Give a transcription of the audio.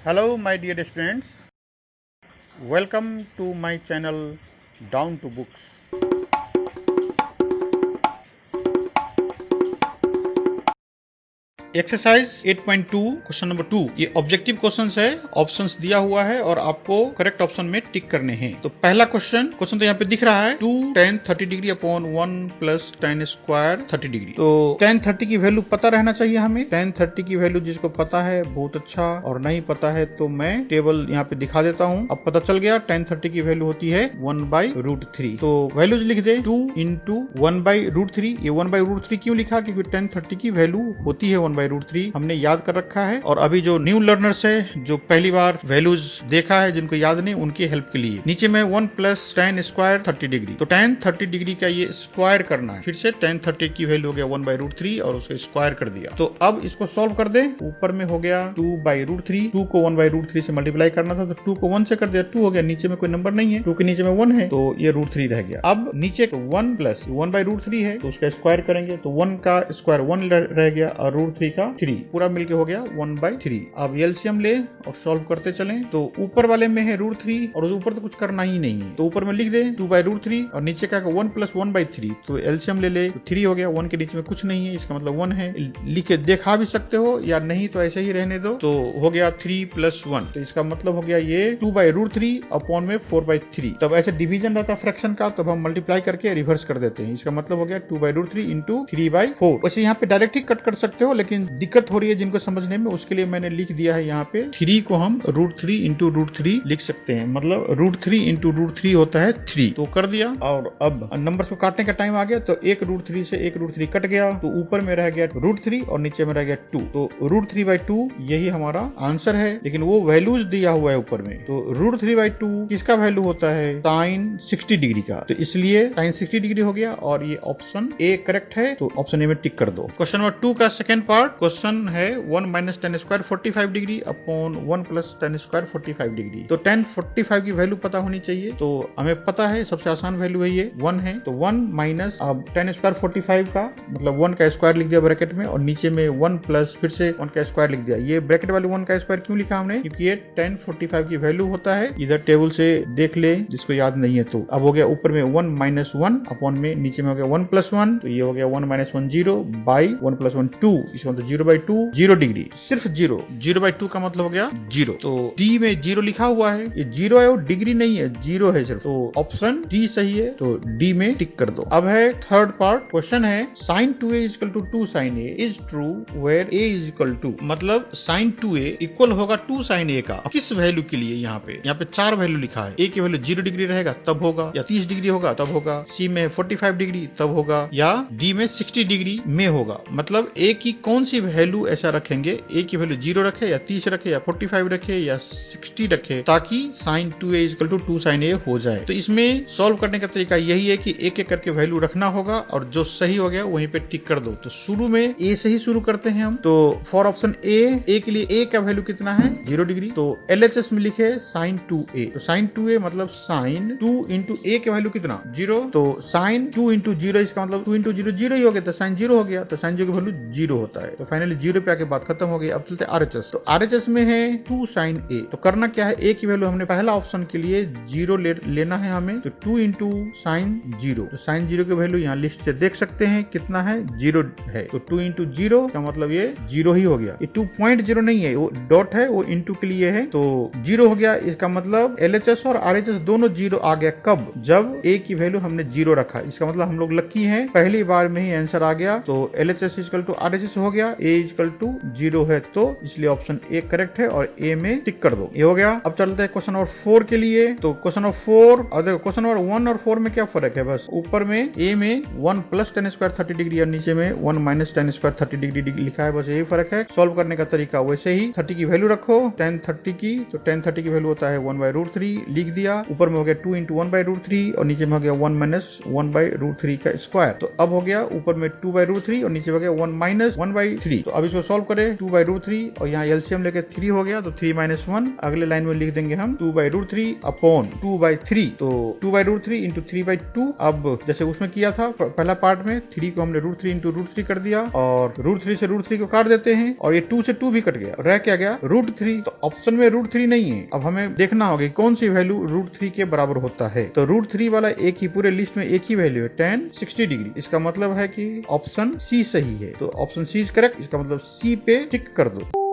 Hello my dear students, welcome to my channel Down to Books. Exercise 8.2 question number 2 ये objective questions है। Options दिया हुआ है और आपको करेक्ट ऑप्शन में टिक करने हैं। तो पहला क्वेश्चन तो यहाँ पे दिख रहा है 2 tan 30 degree upon 1 plus tan square 30 degree. तो tan 30 की वैल्यू पता रहना चाहिए हमें। tan 30 की वैल्यू जिसको पता है बहुत अच्छा, और नहीं पता है तो मैं टेबल यहाँ पे दिखा देता हूँ। अब पता चल गया tan 30 की वैल्यू होती है 1/√3। तो वैल्यूज लिख दे 2 इंटू 1/√3। ये 1/√3 क्यों लिखा? क्योंकि tan 30 की वैल्यू होती है 1/√3, हमने याद कर रखा है। और अभी जो न्यू लर्नर्स है, जो पहली बार वैल्यूज देखा है, जिनको याद नहीं, उनकी हेल्प के लिए नीचे में 1 प्लस tan स्क्वायर 30 डिग्री। तो tan 30 डिग्री का ये स्क्वायर करना है। फिर से tan 30 की वैल्यू हो गया 1/√3 और उसको स्क्वायर कर दिया। तो अब इसको सॉल्व कर दे। ऊपर में हो गया 2/√3, 2 को 1/√3 से मल्टीप्लाई करना था तो 2 को 1 से कर दिया, 2 हो गया। नीचे में कोई नंबर नहीं है, 2 के नीचे में 1 है तो ये √3 रह गया। अब नीचे 1 प्लस 1/√3 है तो उसका स्क्वायर करेंगे तो 1 का स्क्वायर 1 रह गया और √3 का 3, पूरा मिलके हो गया 1/3। अब एलसीएम ले और सॉल्व करते चलें। तो ऊपर वाले में है √3 और ऊपर तो कुछ करना ही नहीं है, तो ऊपर में लिख दे 2/√3 और नीचे का 1 प्लस 1/3। तो एलसीएम ले तो 3 हो गया। 1 के नीचे में कुछ नहीं है, इसका मतलब 1 है। लिख के देखा भी सकते हो या नहीं तो ऐसे ही रहने दो। तो हो गया 3 + 1, तो इसका मतलब हो गया ये 2/√3 अपॉन में 4/3। तब ऐसे डिवीजन रहता फ्रैक्शन का, तब हम मल्टीप्लाई करके रिवर्स कर देते हैं। इसका मतलब हो गया 2/√3 इंटू 3/4। वैसे यहाँ पे डायरेक्ट ही कट कर सकते हो, लेकिन दिक्कत हो रही है जिनको समझने में, उसके लिए मैंने लिख दिया है यहाँ पे 3 को हम √3 इंटू √3 लिख सकते हैं। मतलब √3 इंटू √3 होता है 3। तो कर दिया। और अब नंबर को काटने का टाइम आ गया तो एक √3 से एक √3 कट गया, तो ऊपर में रह गया √3 और नीचे में रह गया 2। तो √3/2 यही हमारा आंसर है। लेकिन वो वैल्यूज दिया हुआ है ऊपर में। तो √3/2 किसका वैल्यू होता है? sin 60 डिग्री का। तो इसलिए sin 60 डिग्री हो गया और ये ऑप्शन ए करेक्ट है। तो ऑप्शन ए में टिक कर दो। क्वेश्चन नंबर 2 का सेकंड पार्ट क्वेश्चन है 1 - tan square 45 degree upon 1 plus tan square 45 degree. तो tan 45 की वैल्यू पता होनी चाहिए। तो हमें पता है सबसे आसान वैल्यू है ये 1 है। तो 1 माइनस अब tan स्क्वायर 45 का मतलब 1 का स्क्वायर लिख दिया ब्रैकेट में, और नीचे में 1 प्लस फिर से 1 का स्क्वायर लिख दिया। ये ब्रैकेट वाले 1 का स्क्वायर क्यों लिखा हमने? क्योंकि ये tan 45 की वैल्यू होता है। इधर टेबल से देख ले जिसको याद नहीं है। तो अब हो गया ऊपर में 1 - 1 अपॉन में नीचे में हो गया 1 + 1। तो ये हो गया 1 - 1 0 बाई 1 + 1 2। इसका मतलब 0/2 0 डिग्री, सिर्फ 0/2 का मतलब हो गया 0। तो डी में 0 लिखा हुआ है, ये 0 है, वो डिग्री नहीं है, 0 है सिर्फ। तो ऑप्शन डी सही है। तो डी में टिक कर दो। अब है थर्ड पार्ट क्वेश्चन है sin 2a = 2 sin a is true where a = 2। मतलब sin 2a इक्वल होगा 2 sin a का। किस वैल्यू के लिए? यहाँ पे 4 वैल्यू लिखा है। a की वैल्यू 0 डिग्री रहेगा तब होगा, या 30 डिग्री होगा तब होगा, c में 45 डिग्री तब होगा, या d में 60 डिग्री में होगा। मतलब a की कौन सी वैल्यू ऐसा रखेंगे? a की वैल्यू 0 रखे या 30 रखे या 45 रखे या 60 रखे, ताकि sin 2a = 2 sin a हो जाए। तो इसमें सॉल्व करने का तरीका यही है कि एक एक करके वैल्यू रखना होगा और जो सही हो गया वहीं पे टिक कर दो। तो शुरू में a से ही शुरू करते हैं हम। तो फॉर ऑप्शन a के लिए a का वैल्यू कितना है? 0 डिग्री। तो LHS में लिखे sin 2a। तो sin 2a मतलब sin 2 इंटू a के वैल्यू कितना? 0। तो sin 2 इंटू 0 इसका मतलब 2 इंटू 0 0 ही हो गया, तो sin 0 हो गया। तो sin 0 की वैल्यू 0 होता है। तो फाइनली 0 पे आके बात खत्म हो गई। अब चलते RHS। तो RHS में है 2 sin a। तो करना क्या है? a की वैल्यू हमने पहला ऑप्शन के लिए 0 लेना है हमें। तो 2 इंटू sin 0। तो sin 0 की वैल्यू यहाँ लिस्ट से देख सकते हैं कितना है? 0 है। तो 2 इंटू 0 का मतलब ये 0 ही हो गया। ये 2.0 नहीं है, वो डॉट है, वो इंटू के लिए है। तो 0 हो गया। इसका मतलब LHS और RHS दोनों 0 आ गया। कब? जब a की वैल्यू हमने 0 रखा। इसका मतलब हम लोग लकी हैं, पहली बार में ही आंसर आ गया। तो LHS = RHS हो गया, a = 0 है, तो इसलिए ऑप्शन ए करेक्ट है और ए में टिक कर दो। ये हो गया। अब चलते हैं क्वेश्चन नंबर 4 के लिए। तो क्वेश्चन नंबर 4 और देखो क्वेश्चन नंबर 1 और 4 में क्या फर्क है? बस ऊपर में a में 1 प्लस tan स्क्वायर 30 डिग्री और नीचे में 1 माइनस tan स्क्वायर 30 डिग्री लिखा है। बस यही फर्क है। सॉल्व करने का तरीका वैसे ही 30 की वैल्यू रखो, tan 30 की। तो tan 30 की वैल्यू होता है 1/√3 लिख दिया। ऊपर में हो गया 2 इंटू 1/√3 और नीचे में हो गया 1 - 1/√3 का स्क्वायर। तो अब हो गया ऊपर में 2/√3 और नीचे हो गया 1 - 1/√3 3। तो अब इसको सॉल्व करें 2/√3 और यहाँ एलसीएम लेके 3 हो गया तो 3-1। अगले लाइन में लिख देंगे हम 2/√3 अपॉन 2/3। तो 2/√3 इंटू 3/2। अब जैसे उसमें किया था पहला पार्ट में 3 को हमने √3 इंटू √3 कर दिया और √3 से √3 को काट देते हैं और ये 2 से 2 भी कट गया, रह क्या गया √3। तो ऑप्शन में √3 नहीं है। अब हमें देखना होगा कौन सी वैल्यू √3 के बराबर होता है। तो √3 वाला एक ही पूरे लिस्ट में एक ही वैल्यू है tan 60 डिग्री। इसका मतलब है कि ऑप्शन सी सही है। तो ऑप्शन सी इज करेक्ट। इसका मतलब सी पे टिक कर दो।